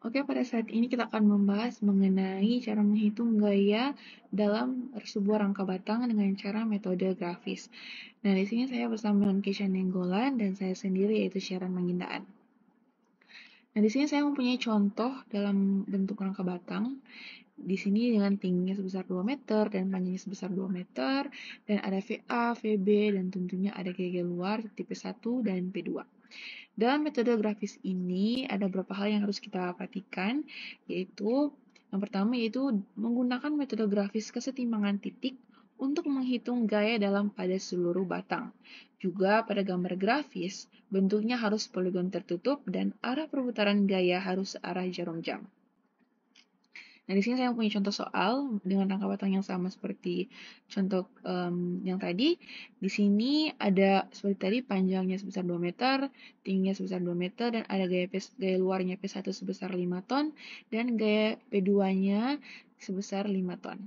Oke, pada saat ini kita akan membahas mengenai cara menghitung gaya dalam sebuah rangka batang dengan cara metode grafis. Nah, di sini saya bersama dengan Keisha Nenggolan dan saya sendiri yaitu Sharon Mangindaan. Nah, di sini saya mempunyai contoh dalam bentuk rangka batang. Di sini dengan tingginya sebesar 2 meter dan panjangnya sebesar 2 meter, dan ada VA, VB, dan tentunya ada gaya luar tipe 1 dan P2. Dalam metode grafis ini ada beberapa hal yang harus kita perhatikan, yaitu yang pertama yaitu menggunakan metode grafis kesetimbangan titik untuk menghitung gaya dalam pada seluruh batang. Juga pada gambar grafis, bentuknya harus poligon tertutup dan arah perputaran gaya harus arah jarum jam. Nah, di sini saya punya contoh soal dengan rangka batang yang sama seperti contoh yang tadi. Di sini ada seperti tadi panjangnya sebesar 2 meter, tingginya sebesar 2 meter, dan ada gaya luarnya P1 sebesar 5 ton, dan gaya P2-nya sebesar 5 ton.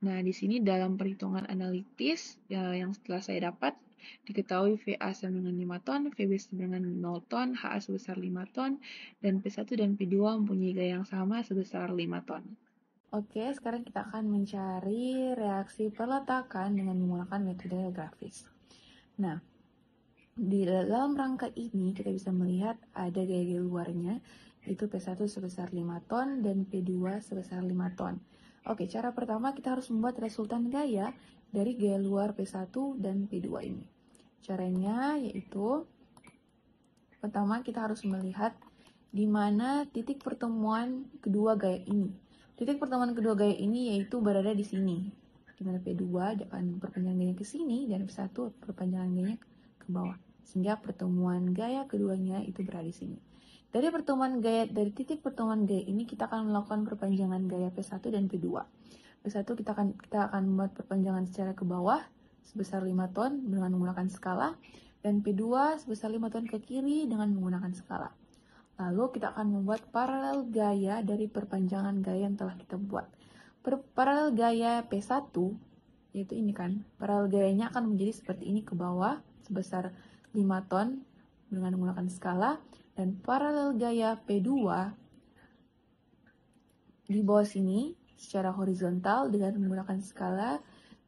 Nah, di sini dalam perhitungan analitis yang setelah saya dapat, diketahui VA sama dengan 5 ton, VB sama dengan 0 ton, HA sebesar 5 ton, dan P1 dan P2 mempunyai gaya yang sama sebesar 5 ton. Oke, sekarang kita akan mencari reaksi perletakan dengan menggunakan metode grafis. Nah, di dalam rangka ini kita bisa melihat ada gaya luarnya, yaitu P1 sebesar 5 ton dan P2 sebesar 5 ton. Oke, cara pertama kita harus membuat resultan gaya dari gaya luar P1 dan P2 ini. Caranya yaitu, pertama kita harus melihat di mana titik pertemuan kedua gaya ini. Titik pertemuan kedua gaya ini yaitu berada di sini, di mana P2 akan perpanjangan gayanya ke sini dan P1 perpanjangan gayanya ke bawah. Sehingga pertemuan gaya keduanya itu berada di sini. Dari titik pertemuan gaya ini kita akan melakukan perpanjangan gaya P1 dan P2. P1 kita akan membuat perpanjangan secara ke bawah sebesar 5 ton dengan menggunakan skala, dan P2 sebesar 5 ton ke kiri dengan menggunakan skala. Lalu kita akan membuat paralel gaya dari perpanjangan gaya yang telah kita buat. Paralel gaya P1, yaitu ini kan, paralel gayanya akan menjadi seperti ini ke bawah sebesar 5 ton dengan menggunakan skala, dan paralel gaya P2 di bawah sini secara horizontal dengan menggunakan skala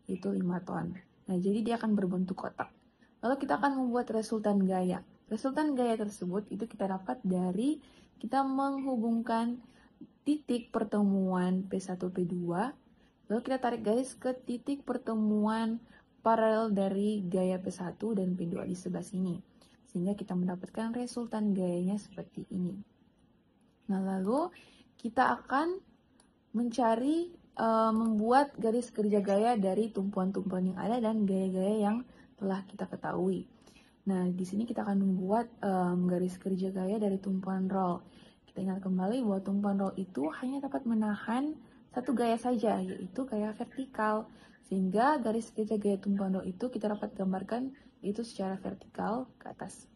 yaitu 5 ton. Nah, jadi dia akan berbentuk kotak. Lalu kita akan membuat resultan gaya. Resultan gaya tersebut itu kita dapat dari kita menghubungkan titik pertemuan P1 P2, lalu kita tarik garis ke titik pertemuan paralel dari gaya P1 dan P2 di sebelah sini, sehingga kita mendapatkan resultan gayanya seperti ini. Nah, lalu kita akan mencari membuat garis kerja gaya dari tumpuan-tumpuan yang ada dan gaya-gaya yang telah kita ketahui. Nah, di sini kita akan membuat garis kerja gaya dari tumpuan roll. Kita ingat kembali bahwa tumpuan roll itu hanya dapat menahan satu gaya saja, yaitu gaya vertikal. Sehingga garis kerja gaya tumpuan roll itu kita dapat gambarkan itu secara vertikal ke atas.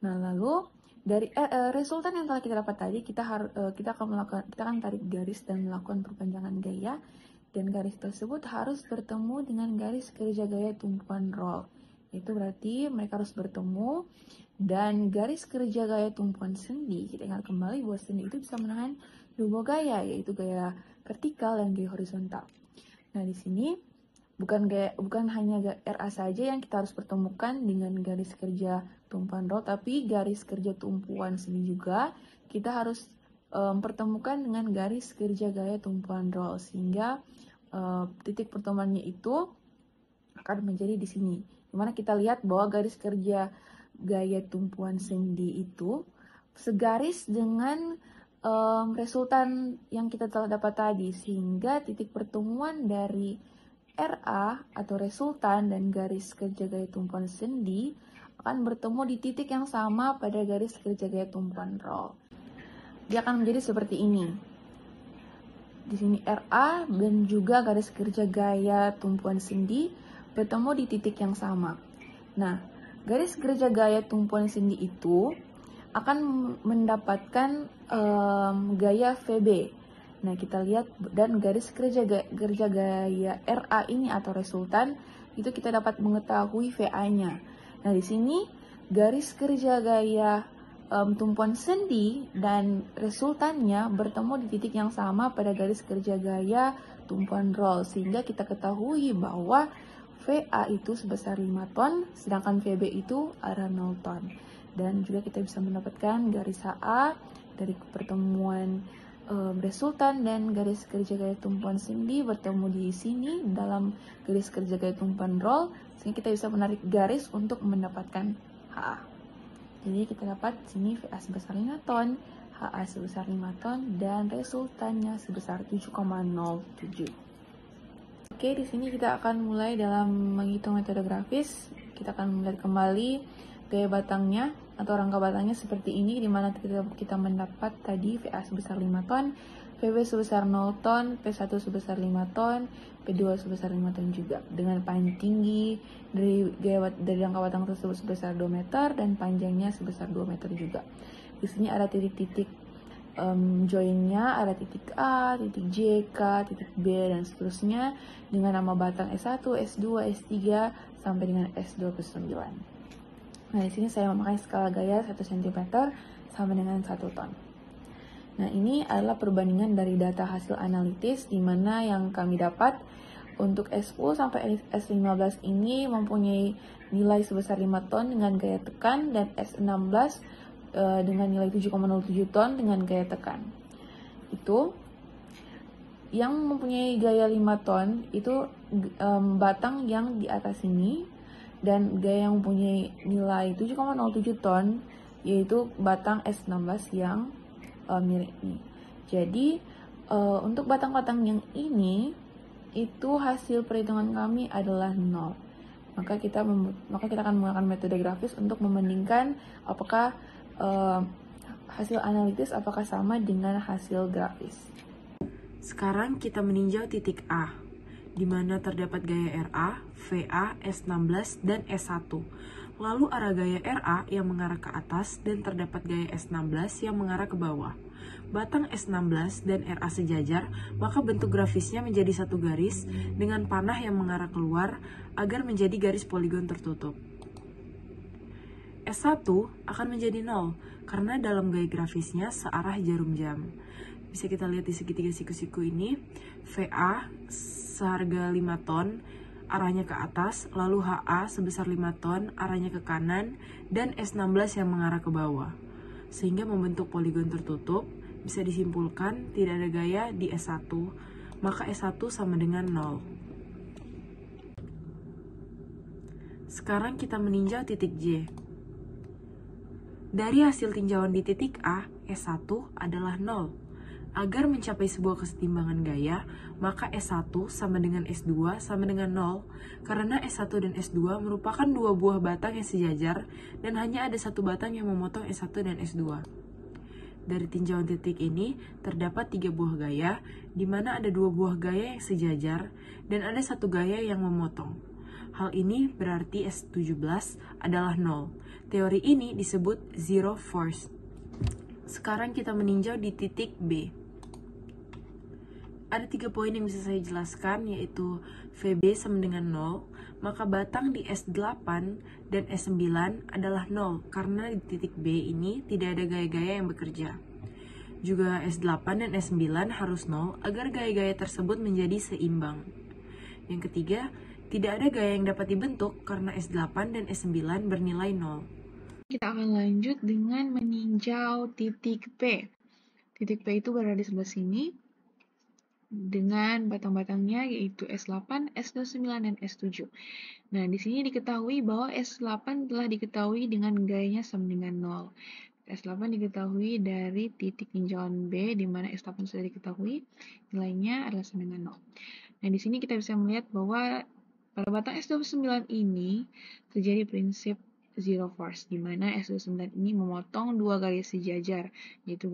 Nah, lalu dari resultan yang telah kita dapat tadi, kita akan tarik garis dan melakukan perpanjangan gaya, dan garis tersebut harus bertemu dengan garis kerja gaya tumpuan roll. Itu berarti mereka harus bertemu, dan garis kerja gaya tumpuan sendi, kita ingat kembali bahwa sendi itu bisa menahan dua gaya, yaitu gaya vertikal dan gaya horizontal. Nah, di sini bukan hanya RA saja yang kita harus pertemukan dengan garis kerja tumpuan roll, tapi garis kerja tumpuan sendi juga kita harus pertemukan dengan garis kerja gaya tumpuan roll, sehingga titik pertemuannya itu akan menjadi di sini, dimana kita lihat bahwa garis kerja gaya tumpuan sendi itu segaris dengan resultan yang kita telah dapat tadi, sehingga titik pertemuan dari RA atau resultan dan garis kerja gaya tumpuan sendi akan bertemu di titik yang sama pada garis kerja gaya tumpuan roll. Dia akan menjadi seperti ini. Di sini RA dan juga garis kerja gaya tumpuan sendi bertemu di titik yang sama. Nah, garis kerja gaya tumpuan sendi itu akan mendapatkan gaya VB. Nah, kita lihat, dan garis kerja gaya RA ini atau resultan itu kita dapat mengetahui VA-nya. Nah, di sini garis kerja gaya tumpuan sendi dan resultannya bertemu di titik yang sama pada garis kerja gaya tumpuan roll, sehingga kita ketahui bahwa VA itu sebesar 5 ton, sedangkan VB itu adalah 0 ton. Dan juga kita bisa mendapatkan garis HA dari pertemuan resultan dan garis kerja gaya tumpuan sendi bertemu di sini dalam garis kerja gaya tumpuan roll, sehingga kita bisa menarik garis untuk mendapatkan HA. Jadi kita dapat sini VA sebesar 5 ton, HA sebesar 5 ton, dan resultannya sebesar 7,07. Oke, di sini kita akan mulai dalam menghitung metode grafis. Kita akan melihat kembali gaya batangnya atau rangka batangnya seperti ini, di mana kita mendapat tadi VA sebesar 5 ton, VB sebesar 0 ton, P1 sebesar 5 ton, P2 sebesar 5 ton juga, dengan panjang tinggi dari rangka batang tersebut sebesar 2 meter dan panjangnya sebesar 2 meter juga. Di sini ada titik-titik joinnya, ada titik A, titik J, K, titik B, dan seterusnya dengan nama batang S1, S2, S3 sampai dengan S29. Nah, di sini saya memakai skala gaya 1 cm sama dengan 1 ton. Nah, ini adalah perbandingan dari data hasil analitis, di mana yang kami dapat untuk S10 sampai S15 ini mempunyai nilai sebesar 5 ton dengan gaya tekan, dan S16 dengan nilai 7,07 ton dengan gaya tekan. Itu yang mempunyai gaya 5 ton itu batang yang di atas ini, dan gaya yang mempunyai nilai 7,07 ton yaitu batang S16 yang mirip ini. Jadi untuk batang-batang yang ini itu hasil perhitungan kami adalah 0. Maka kita akan menggunakan metode grafis untuk membandingkan apakah hasil analitis apakah sama dengan hasil grafis. Sekarang kita meninjau titik A, di mana terdapat gaya RA, VA, S16, dan S1. Lalu arah gaya RA yang mengarah ke atas dan terdapat gaya S16 yang mengarah ke bawah. Batang S16 dan RA sejajar, maka bentuk grafisnya menjadi satu garis dengan panah yang mengarah keluar agar menjadi garis poligon tertutup. S1 akan menjadi 0 karena dalam gaya grafisnya searah jarum jam. Bisa kita lihat di segitiga siku-siku ini, VA seharga 5 ton, arahnya ke atas, lalu HA sebesar 5 ton, arahnya ke kanan, dan S16 yang mengarah ke bawah. Sehingga membentuk poligon tertutup, bisa disimpulkan tidak ada gaya di S1, maka S1 sama dengan 0. Sekarang kita meninjau titik J. Dari hasil tinjauan di titik A, S1 adalah 0. Agar mencapai sebuah kesetimbangan gaya, maka S1 sama dengan S2 sama dengan 0, karena S1 dan S2 merupakan dua buah batang yang sejajar, dan hanya ada satu batang yang memotong S1 dan S2. Dari tinjauan titik ini, terdapat 3 buah gaya, di mana ada 2 buah gaya yang sejajar, dan ada satu gaya yang memotong. Hal ini berarti S17 adalah 0. Teori ini disebut zero force. Sekarang kita meninjau di titik B. Ada 3 poin yang bisa saya jelaskan, yaitu VB sama dengan 0, maka batang di S8 dan S9 adalah 0, karena di titik B ini tidak ada gaya-gaya yang bekerja. Juga S8 dan S9 harus 0 agar gaya-gaya tersebut menjadi seimbang. Yang ketiga, tidak ada gaya yang dapat dibentuk karena S8 dan S9 bernilai 0. Kita akan lanjut dengan meninjau titik P. Titik P itu berada di sebelah sini dengan batang-batangnya yaitu S8, S29, dan S7. Nah, di sini diketahui bahwa S8 telah diketahui dengan gayanya sama dengan 0. S8 diketahui dari titik tinjauan B, di mana S8 sudah diketahui nilainya adalah sama dengan 0. Nah, di sini kita bisa melihat bahwa pada batang S29 ini terjadi prinsip zero force, di mana S29 ini memotong dua garis sejajar, yaitu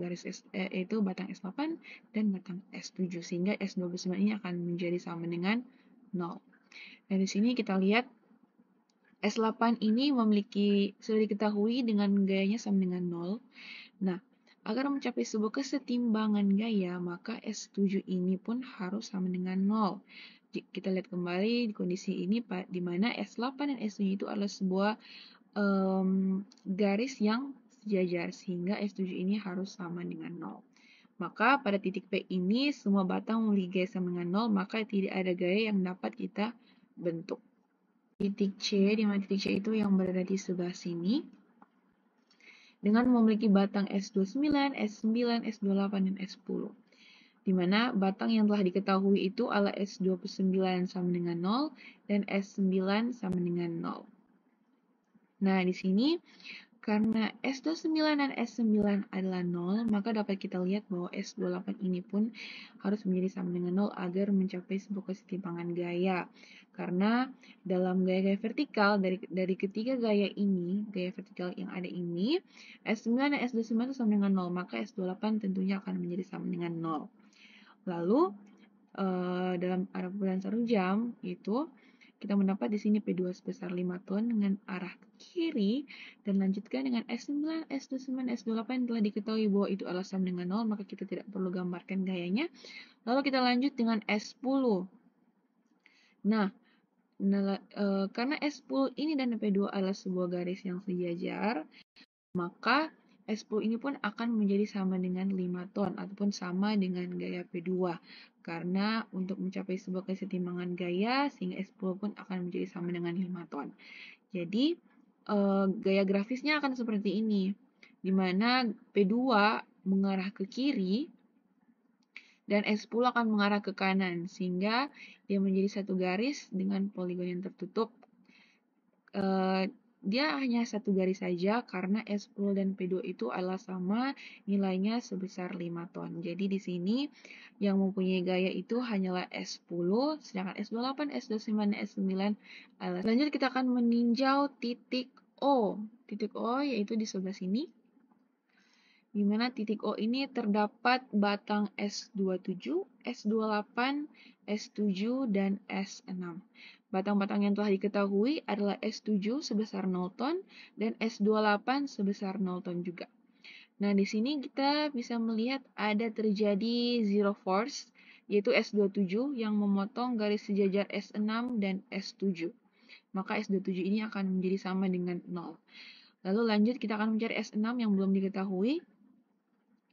batang S8 dan batang S7, sehingga S29 ini akan menjadi sama dengan 0. Nah, di sini kita lihat S8 ini sudah diketahui dengan gayanya sama dengan 0. Nah, agar mencapai sebuah kesetimbangan gaya, maka S7 ini pun harus sama dengan 0. Kita lihat kembali di kondisi ini, di mana S8 dan S7 itu adalah sebuah garis yang sejajar, sehingga S7 ini harus sama dengan 0. Maka pada titik P ini semua batang memiliki gaya sama dengan 0, maka tidak ada gaya yang dapat kita bentuk. Titik C, di mana titik C itu yang berada di sebelah sini, dengan memiliki batang S29, S9, S28, dan S10. Di mana batang yang telah diketahui itu adalah S29 sama dengan 0 dan S9 sama dengan 0. Nah, di sini karena S29 dan S9 adalah 0, maka dapat kita lihat bahwa S28 ini pun harus menjadi sama dengan 0 agar mencapai sebuah kesetimbangan gaya. Karena dalam gaya-gaya vertikal, dari ketiga gaya ini, gaya vertikal yang ada ini, S9 dan S29 itu sama dengan 0, maka S28 tentunya akan menjadi sama dengan 0. Lalu, dalam arah perbedaan jarum jam, itu kita mendapat di sini P2 sebesar 5 ton dengan arah ke kiri, dan lanjutkan dengan S9, S29, S28 yang telah diketahui bahwa itu adalah sama dengan 0, maka kita tidak perlu gambarkan gayanya. Lalu kita lanjut dengan S10. Nah, karena S10 ini dan P2 adalah sebuah garis yang sejajar, maka S10 ini pun akan menjadi sama dengan 5 ton ataupun sama dengan gaya P2. Karena untuk mencapai sebuah kesetimbangan gaya, sehingga S10 pun akan menjadi sama dengan 5 ton. Jadi, gaya grafisnya akan seperti ini, di mana P2 mengarah ke kiri dan S10 akan mengarah ke kanan, sehingga dia menjadi satu garis dengan poligon yang tertutup. Dia hanya satu garis saja karena S10 dan P2 itu adalah sama, nilainya sebesar 5 ton. Jadi di sini yang mempunyai gaya itu hanyalah S10, sedangkan S28, S29, dan S9 adalah. Lanjut kita akan meninjau titik O. Titik O yaitu di sebelah sini, di mana titik O ini terdapat batang S27, S28, S7, dan S6. Batang-batang yang telah diketahui adalah S7 sebesar 0 ton dan S28 sebesar 0 ton juga. Nah, di sini kita bisa melihat ada terjadi zero force, yaitu S27 yang memotong garis sejajar S6 dan S7. Maka S27 ini akan menjadi sama dengan 0. Lalu lanjut kita akan mencari S6 yang belum diketahui.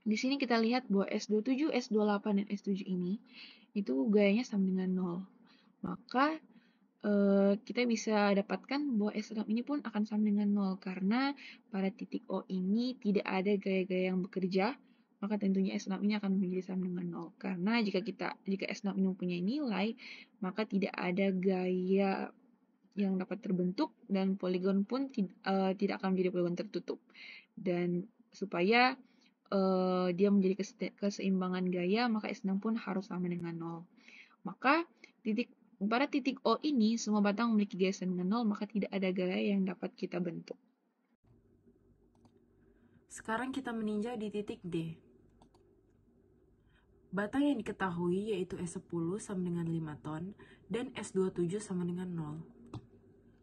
Di sini kita lihat bahwa S27, S28, dan S7 ini itu gayanya sama dengan 0. Maka kita bisa dapatkan bahwa S6 ini pun akan sama dengan 0 karena pada titik O ini tidak ada gaya-gaya yang bekerja, maka tentunya S6 ini akan menjadi sama dengan 0. Karena jika S6 ini mempunyai nilai, maka tidak ada gaya yang dapat terbentuk dan poligon pun tidak akan menjadi poligon tertutup. Dan supaya dia menjadi keseimbangan gaya, maka S6 pun harus sama dengan 0. Maka pada titik O ini, semua batang memiliki gaya sama dengan 0, maka tidak ada gaya yang dapat kita bentuk. Sekarang kita meninjau di titik D. Batang yang diketahui yaitu S10 sama dengan 5 ton dan S27 sama dengan 0.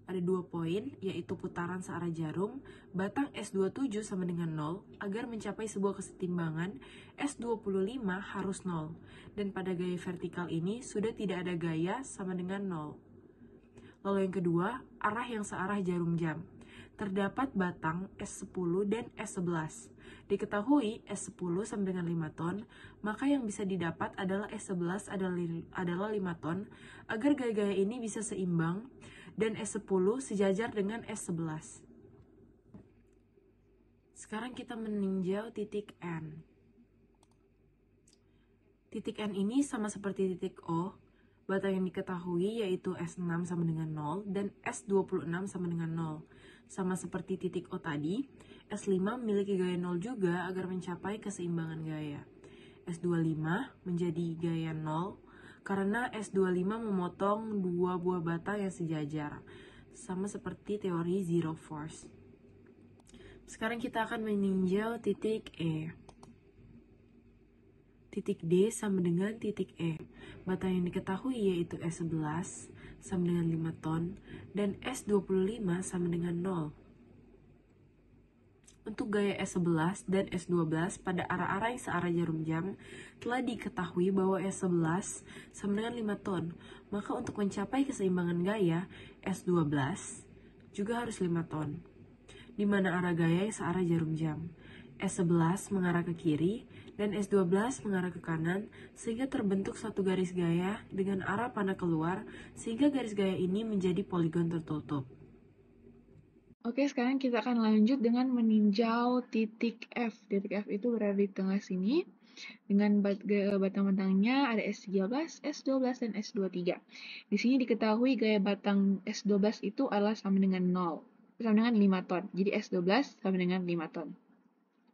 Ada 2 poin, yaitu putaran searah jarum, batang S27 sama dengan 0, agar mencapai sebuah kesetimbangan, S25 harus 0, dan pada gaya vertikal ini sudah tidak ada gaya sama dengan 0. Lalu yang kedua, arah yang searah jarum jam. Terdapat batang S10 dan S11. Diketahui S10 sama dengan 5 ton, maka yang bisa didapat adalah S11 adalah 5 ton, agar gaya-gaya ini bisa seimbang, dan S10 sejajar dengan S11. Sekarang kita meninjau titik N. Titik N ini sama seperti titik O. Batang yang diketahui yaitu S6 sama dengan 0 dan S26 sama dengan 0. Sama seperti titik O tadi, S5 memiliki gaya 0 juga agar mencapai keseimbangan gaya. S25 menjadi gaya 0 karena S25 memotong dua buah batang yang sejajar, sama seperti teori zero force. Sekarang kita akan meninjau titik E. Titik D sama dengan titik E. Batang yang diketahui yaitu S11 sama dengan 5 ton dan S25 sama dengan 0. Untuk gaya S11 dan S12 pada arah-arah yang searah jarum jam, telah diketahui bahwa S11 sama dengan 5 ton. Maka untuk mencapai keseimbangan gaya, S12 juga harus 5 ton. di mana arah gaya yang searah jarum jam. S11 mengarah ke kiri, dan S12 mengarah ke kanan, sehingga terbentuk satu garis gaya dengan arah panah keluar, sehingga garis gaya ini menjadi poligon tertutup. Oke, sekarang kita akan lanjut dengan meninjau titik F. Titik F itu berada di tengah sini. Dengan batang-batangnya ada S13, S12, dan S23. Di sini diketahui gaya batang S12 itu adalah sama dengan 0, sama dengan 5 ton. Jadi S12 sama dengan 5 ton.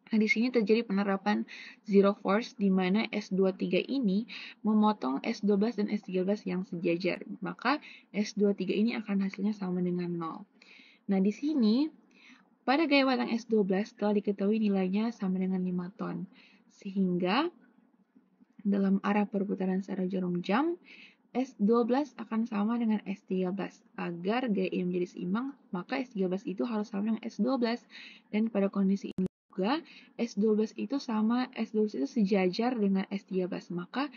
Nah, di sini terjadi penerapan zero force di mana S23 ini memotong S12 dan S13 yang sejajar. Maka S23 ini akan hasilnya sama dengan 0. Nah, di sini pada gaya batang S12 telah diketahui nilainya sama dengan 5 ton. Sehingga dalam arah perputaran searah jarum jam, S12 akan sama dengan S13. Agar gaya ini menjadi seimbang, maka S13 itu harus sama dengan S12. Dan pada kondisi ini juga, S12 itu sejajar dengan S13. Maka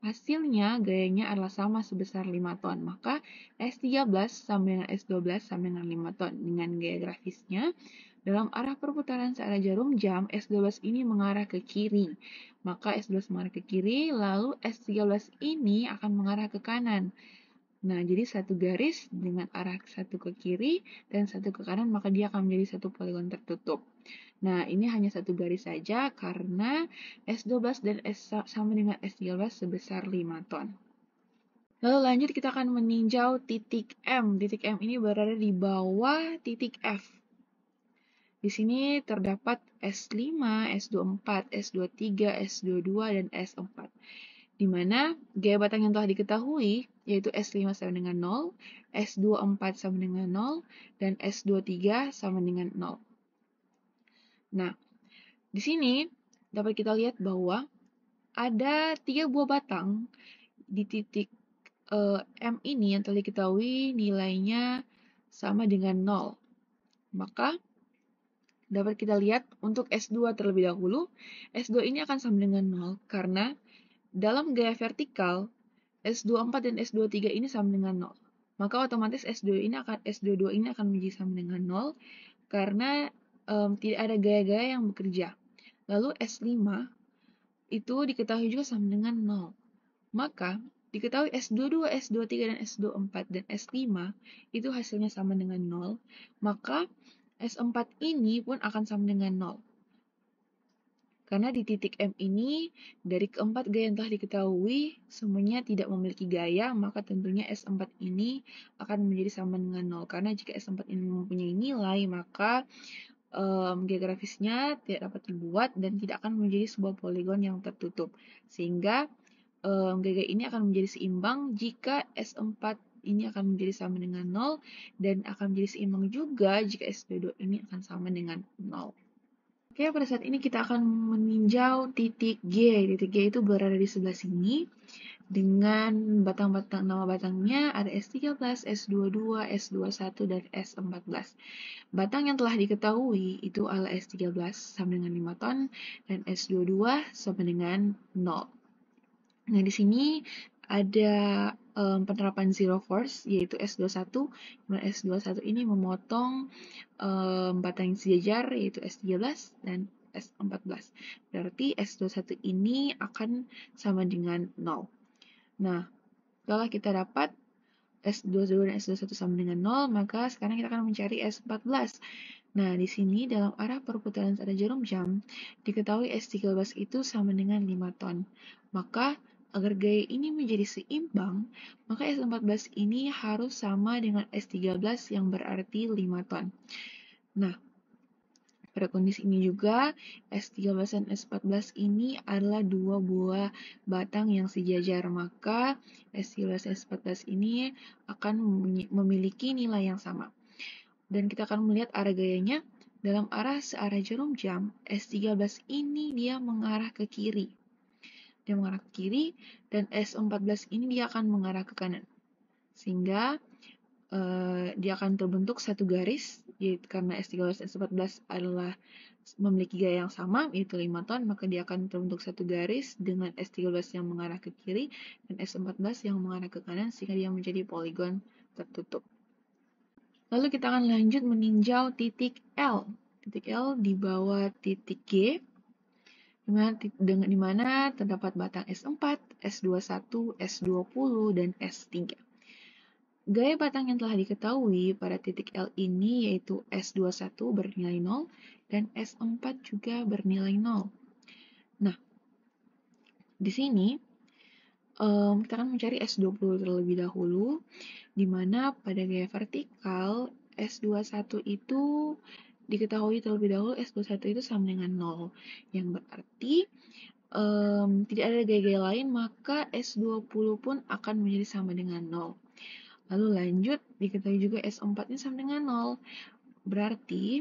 hasilnya gayanya adalah sama sebesar 5 ton. Maka S13 sama dengan S12 sama dengan 5 ton. Dengan gaya grafisnya, dalam arah perputaran searah jarum jam, S12 ini mengarah ke kiri. Maka S12 mengarah ke kiri, lalu S13 ini akan mengarah ke kanan. Nah, jadi satu garis dengan arah satu ke kiri dan satu ke kanan, maka dia akan menjadi satu poligon tertutup. Nah, ini hanya satu garis saja karena S12 dan S sama dengan S13 sebesar 5 ton. Lalu lanjut kita akan meninjau titik M. Titik M ini berada di bawah titik F. Di sini terdapat S5, S24, S23, S22, dan S4. Di mana gaya batang yang telah diketahui, yaitu S5 sama dengan 0, S24 sama dengan 0, dan S23 sama dengan 0. Nah, di sini dapat kita lihat bahwa ada 3 buah batang di titik M ini yang telah diketahui nilainya sama dengan 0. Maka dapat kita lihat untuk S2 terlebih dahulu, S2 ini akan sama dengan 0 karena dalam gaya vertikal, S24 dan S23 ini sama dengan 0. Maka otomatis S22 ini akan menjadi sama dengan 0 karena tidak ada gaya-gaya yang bekerja. Lalu S5 itu diketahui juga sama dengan 0. Maka diketahui S22, S23, dan S24 dan S5 itu hasilnya sama dengan 0. Maka S4 ini pun akan sama dengan 0. Karena di titik M ini, dari keempat gaya yang telah diketahui, semuanya tidak memiliki gaya, maka tentunya S4 ini akan menjadi sama dengan 0. Karena jika S4 ini mempunyai nilai, maka gaya grafisnya tidak dapat dibuat dan tidak akan menjadi sebuah poligon yang tertutup. Sehingga gaya ini akan menjadi seimbang jika S4 ini akan menjadi sama dengan 0 dan akan menjadi seimbang juga jika S22 ini akan sama dengan 0. Oke, pada saat ini kita akan meninjau titik G. Titik G itu berada di sebelah sini dengan batang-batang, nama batangnya ada S13, S22, S21, dan S14. Batang yang telah diketahui itu adalah S13 sama dengan 5 ton dan S22 sama dengan 0. Nah, di sini ada penerapan zero force, yaitu S21. S21 ini memotong batang yang sejajar, yaitu S13 dan S14. Berarti S21 ini akan sama dengan 0. Nah, setelah kita dapat S22 dan S21 sama dengan 0, maka sekarang kita akan mencari S14. Nah, di sini dalam arah perputaran searah jarum jam, diketahui S13 itu sama dengan 5 ton. Maka, agar gaya ini menjadi seimbang, maka S14 ini harus sama dengan S13 yang berarti 5 ton. Nah, pada kondisi ini juga, S13 dan S14 ini adalah dua buah batang yang sejajar, maka S13 dan S14 ini akan memiliki nilai yang sama. Dan kita akan melihat arah gayanya, dalam arah searah jarum jam, S13 ini dia mengarah ke kiri. Dia mengarah ke kiri, dan S14 ini dia akan mengarah ke kanan. Sehingga dia akan terbentuk satu garis, yaitu karena S13 dan S14 adalah memiliki gaya yang sama, yaitu 5 ton, maka dia akan terbentuk satu garis dengan S13 yang mengarah ke kiri dan S14 yang mengarah ke kanan, sehingga dia menjadi poligon tertutup. Lalu kita akan lanjut meninjau titik L. Titik L di bawah titik G, di mana terdapat batang S4, S21, S20, dan S3. Gaya batang yang telah diketahui pada titik L ini yaitu S21 bernilai 0 dan S4 juga bernilai 0. Nah, di sini kita akan mencari S20 terlebih dahulu, di mana pada gaya vertikal S21 itu diketahui terlebih dahulu S21 itu sama dengan 0, yang berarti tidak ada gaya-gaya lain, maka S20 pun akan menjadi sama dengan 0. Lalu lanjut, diketahui juga S4 ini sama dengan 0. Berarti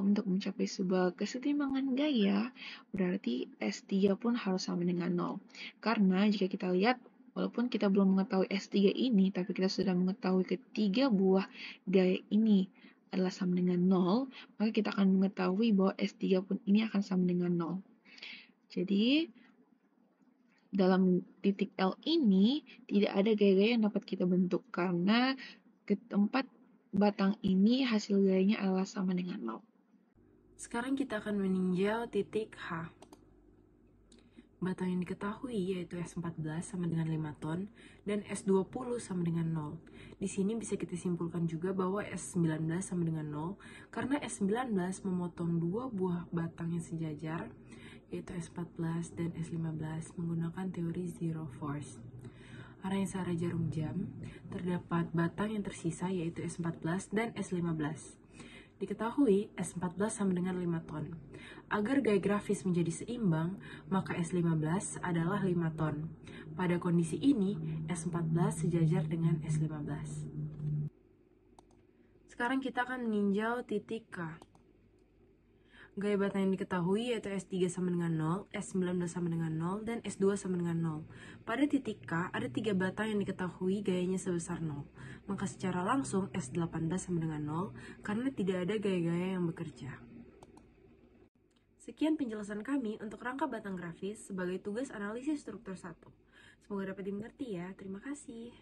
untuk mencapai sebuah kesetimbangan gaya, berarti S3 pun harus sama dengan 0. Karena jika kita lihat, walaupun kita belum mengetahui S3 ini, tapi kita sudah mengetahui ketiga buah gaya ini adalah sama dengan 0, maka kita akan mengetahui bahwa S3 pun ini akan sama dengan 0. Jadi, dalam titik L ini tidak ada gaya-gaya yang dapat kita bentuk karena keempat batang ini hasil gayanya adalah sama dengan 0. Sekarang kita akan meninjau titik H. Batang yang diketahui yaitu S14 sama dengan 5 ton dan S20 sama dengan 0. Di sini bisa kita simpulkan juga bahwa S19 sama dengan 0 karena S19 memotong dua buah batang yang sejajar yaitu S14 dan S15 menggunakan teori zero force. Arah yang searah jarum jam, terdapat batang yang tersisa yaitu S14 dan S15. Diketahui S14 sama dengan 5 ton. Agar gaya grafis menjadi seimbang, maka S15 adalah 5 ton. Pada kondisi ini, S14 sejajar dengan S15. Sekarang kita akan meninjau titik K. Gaya batang yang diketahui yaitu S3 sama dengan 0, S19 sama dengan 0, dan S2 sama dengan 0. Pada titik K, ada 3 batang yang diketahui gayanya sebesar 0. Maka secara langsung S18 sama dengan 0, karena tidak ada gaya-gaya yang bekerja. Sekian penjelasan kami untuk rangka batang grafis sebagai tugas analisis struktur 1. Semoga dapat dimengerti ya. Terima kasih.